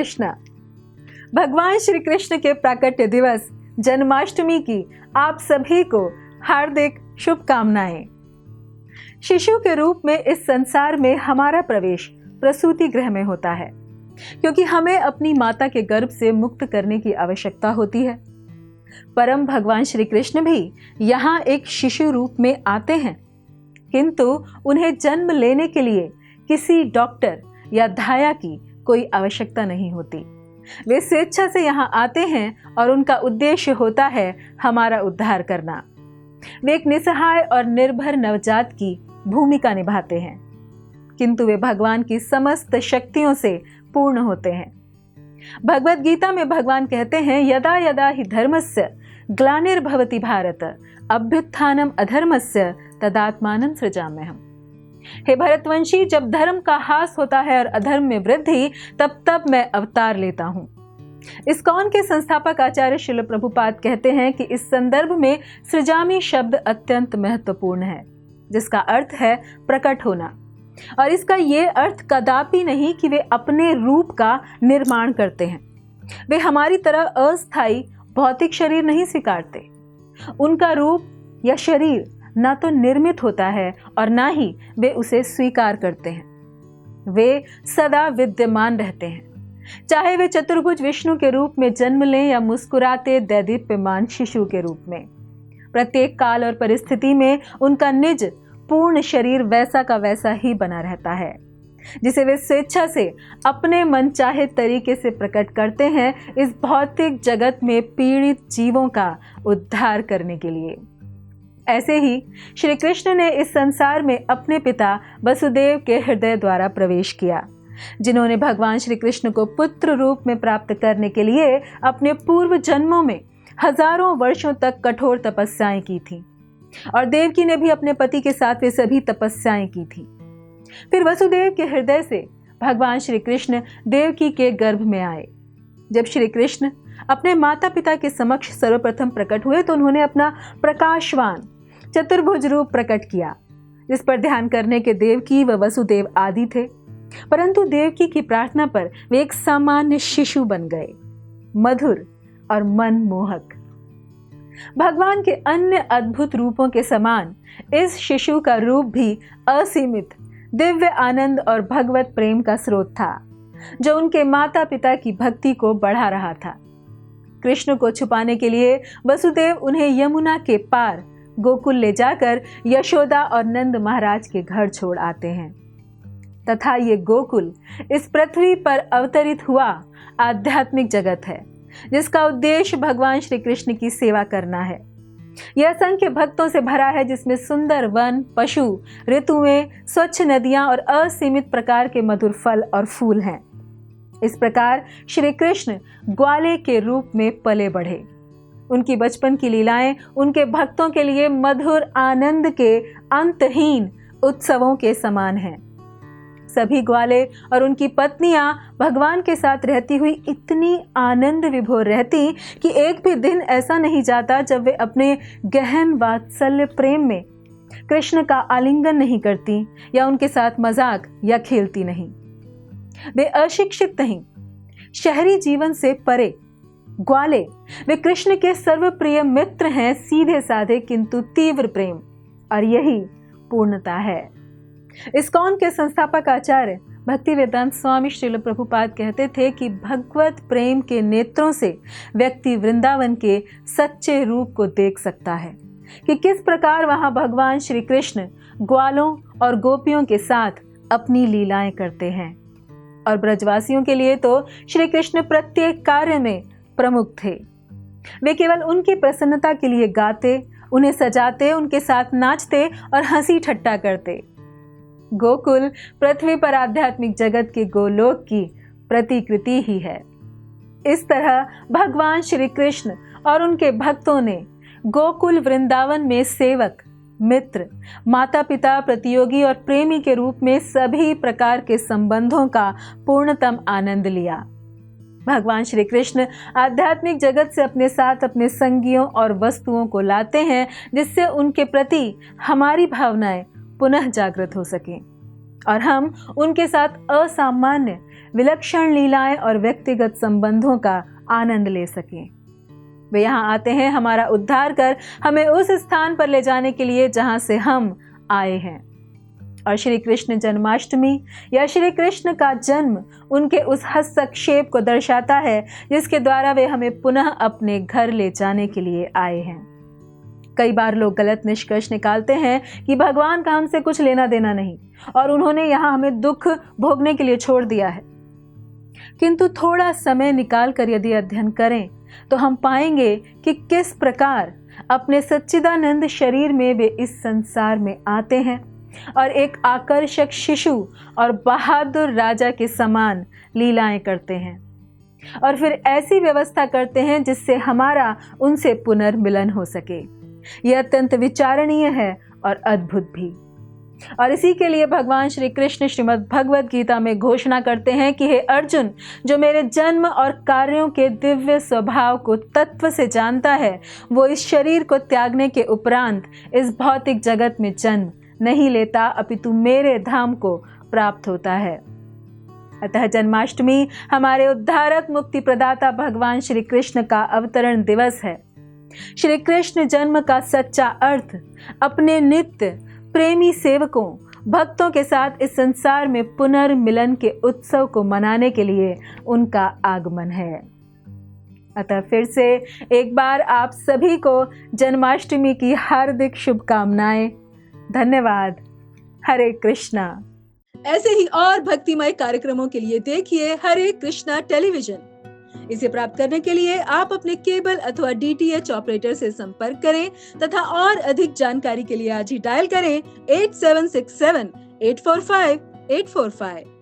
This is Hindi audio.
कृष्ण। भगवान श्री कृष्ण के प्राकट्य दिवस जन्माष्टमी की आप सभी को हार्दिक शुभकामनाएं। शिशु के रूप में इस संसार में हमारा प्रवेश प्रसूति गृह में होता है, क्योंकि हमें अपनी माता के गर्भ से मुक्त करने की आवश्यकता होती है। परम भगवान श्री कृष्ण भी यहाँ एक शिशु रूप में आते हैं, किंतु उन्हें जन्म लेने के लिए किसी डॉक्टर या धाया की कोई आवश्यकता नहीं होती। वे स्वेच्छा से यहाँ आते हैं और उनका उद्देश्य होता है हमारा उद्धार करना। वे एक निसहाय और निर्भर नवजात की भूमिका निभाते हैं, किंतु वे भगवान की समस्त शक्तियों से पूर्ण होते हैं। भगवत गीता में भगवान कहते हैं, यदा यदा हि धर्मस्य ग्लानिर्भवति भारत अभ्युत्थानम अधर्मस्य तदात्मानं सृजाम्यहम्। हे भरतवंशी, जब धर्म का हास होता है और अधर्म में वृद्धि, तब मैं अवतार लेता हूँ। इस्कॉन के संस्थापक आचार्य श्रील प्रभुपाद कहते हैं कि इस संदर्भ में सृजामी शब्द अत्यंत महत्वपूर्ण है, जिसका अर्थ है प्रकट होना। और इसका ये अर्थ कदापि नहीं कि वे अपने रूप का निर्माण करते हैं। वे हमारी तरह अस्थायी भौतिक शरीर नहीं स्वीकारते। उनका रूप या शरीर ना तो निर्मित होता है और ना ही वे उसे स्वीकार करते हैं। वे सदा विद्यमान रहते हैं, चाहे वे चतुर्भुज विष्णु के रूप में जन्म लें या मुस्कुराते दैदीप्यमान शिशु के रूप में। प्रत्येक काल और परिस्थिति में उनका निज पूर्ण शरीर वैसा का वैसा ही बना रहता है, जिसे वे स्वेच्छा से अपने मनचाहे तरीके से प्रकट करते हैं इस भौतिक जगत में पीड़ित जीवों का उद्धार करने के लिए। ऐसे ही श्री कृष्ण ने इस संसार में अपने पिता वसुदेव के हृदय द्वारा प्रवेश किया, जिन्होंने भगवान श्री कृष्ण को पुत्र रूप में प्राप्त करने के लिए अपने पूर्व जन्मों में हजारों वर्षों तक कठोर तपस्याएं की थी। और देवकी ने भी अपने पति के साथ वे सभी तपस्याएं की थी। फिर वसुदेव के हृदय से भगवान श्री कृष्ण देवकी के गर्भ में आए। जब श्री कृष्ण अपने माता पिता के समक्ष सर्वप्रथम प्रकट हुए तो उन्होंने अपना प्रकाशवान चतुर्भुज रूप प्रकट किया, जिस पर ध्यान करने के देवकी व वसुदेव आदि थे। परंतु देवकी की प्रार्थना पर वे एक सामान्य शिशु बन गए, मधुर और मनमोहक। भगवान के अन्य अद्भुत रूपों के समान इस शिशु का रूप भी असीमित दिव्य आनंद और भगवत प्रेम का स्रोत था, जो उनके माता पिता की भक्ति को बढ़ा रहा था। कृष्ण को छुपाने के लिए वसुदेव उन्हें यमुना के पार गोकुल ले जाकर यशोदा और नंद महाराज के घर छोड़ आते हैं, तथा ये गोकुल इस पृथ्वी पर अवतरित हुआ आध्यात्मिक जगत है, जिसका उद्देश्य भगवान श्री कृष्ण की सेवा करना है। यह असंख्य भक्तों से भरा है, जिसमें सुंदर वन, पशु, ऋतुएं, स्वच्छ नदियां और असीमित प्रकार के मधुर फल और फूल हैं। इस प्रकार श्री कृष्ण ग्वाले के रूप में पले बढ़े। उनकी बचपन की लीलाएं उनके भक्तों के लिए मधुर आनंद के अंतहीन उत्सवों के समान हैं। सभी ग्वाले और उनकी पत्नियां भगवान के साथ रहती हुई इतनी आनंद विभोर रहती कि एक भी दिन ऐसा नहीं जाता जब वे अपने गहन वात्सल्य प्रेम में कृष्ण का आलिंगन नहीं करती या उनके साथ मजाक या खेलती नहीं। वे अशिक्षित नहीं, शहरी जीवन से परे ग्वाले वे कृष्ण के सर्वप्रिय मित्र हैं, सीधे साधे किंतु तीव्र प्रेम, और यही पूर्णता है। इस्कॉन के संस्थापक आचार्य भक्ति वेदांत स्वामी श्रील प्रभुपाद कहते थे कि भगवत प्रेम के नेत्रों से व्यक्ति वृंदावन के सच्चे रूप को देख सकता है कि किस प्रकार वहां भगवान श्री कृष्ण ग्वालों और गोपियों के साथ अपनी लीलाएं करते हैं। और ब्रजवासियों के लिए तो श्री कृष्ण प्रत्येक कार्य में प्रमुख थे। वे केवल उनकी प्रसन्नता के लिए गाते, उन्हें सजाते, उनके साथ नाचते और हंसी ठट्टा करते। गोकुल पृथ्वी पर आध्यात्मिक जगत के गोलोक की प्रतिकृति ही है। इस तरह भगवान श्री कृष्ण और उनके भक्तों ने गोकुल वृंदावन में सेवक, मित्र, माता पिता, प्रतियोगी और प्रेमी के रूप में सभी प्रकार के संबंधों का पूर्णतम आनंद लिया। भगवान श्री कृष्ण आध्यात्मिक जगत से अपने साथ अपने संगियों और वस्तुओं को लाते हैं, जिससे उनके प्रति हमारी भावनाएं पुनः जागृत हो सकें और हम उनके साथ असामान्य विलक्षण लीलाएं और व्यक्तिगत संबंधों का आनंद ले सकें। वे यहाँ आते हैं हमारा उद्धार कर हमें उस स्थान पर ले जाने के लिए जहां से हम आए हैं। और श्री कृष्ण जन्माष्टमी या श्री कृष्ण का जन्म उनके उस हस्तक्षेप को दर्शाता है जिसके द्वारा वे हमें पुनः अपने घर ले जाने के लिए आए हैं। कई बार लोग गलत निष्कर्ष निकालते हैं कि भगवान का हमसे कुछ लेना देना नहीं और उन्होंने यहाँ हमें दुख भोगने के लिए छोड़ दिया है। किंतु थोड़ा समय निकालकर यदि अध्ययन करें तो हम पाएंगे कि किस प्रकार अपने सच्चिदानंद शरीर में वे इस संसार में आते हैं और एक आकर्षक शिशु और बहादुर राजा के समान लीलाएं करते हैं और फिर ऐसी व्यवस्था करते हैं जिससे हमारा उनसे पुनर्मिलन हो सके। यह अत्यंत विचारणीय है और अद्भुत भी। और इसी के लिए भगवान श्री कृष्ण श्रीमद् भगवद गीता में घोषणा करते हैं कि हे अर्जुन, जो मेरे जन्म और कार्यों के दिव्य स्वभाव को तत्व से जानता है वो इस शरीर को त्यागने के उपरांत इस भौतिक जगत में जन्म नहीं लेता अपितु मेरे धाम को प्राप्त होता है। अतः जन्माष्टमी हमारे उद्धारक मुक्ति प्रदाता भगवान श्री कृष्ण का अवतरण दिवस है। श्री कृष्ण जन्म का सच्चा अर्थ अपने नित्य प्रेमी सेवकों भक्तों के साथ इस संसार में पुनर्मिलन के उत्सव को मनाने के लिए उनका आगमन है। अतः फिर से एक बार आप सभी को जन्माष्टमी की हार्दिक शुभकामनाएं। धन्यवाद। हरे कृष्णा। ऐसे ही और भक्तिमय कार्यक्रमों के लिए देखिए हरे कृष्णा टेलीविजन। इसे प्राप्त करने के लिए आप अपने केबल अथवा DTH ऑपरेटर से संपर्क करें तथा और अधिक जानकारी के लिए आज ही डायल करें 8767 845 845।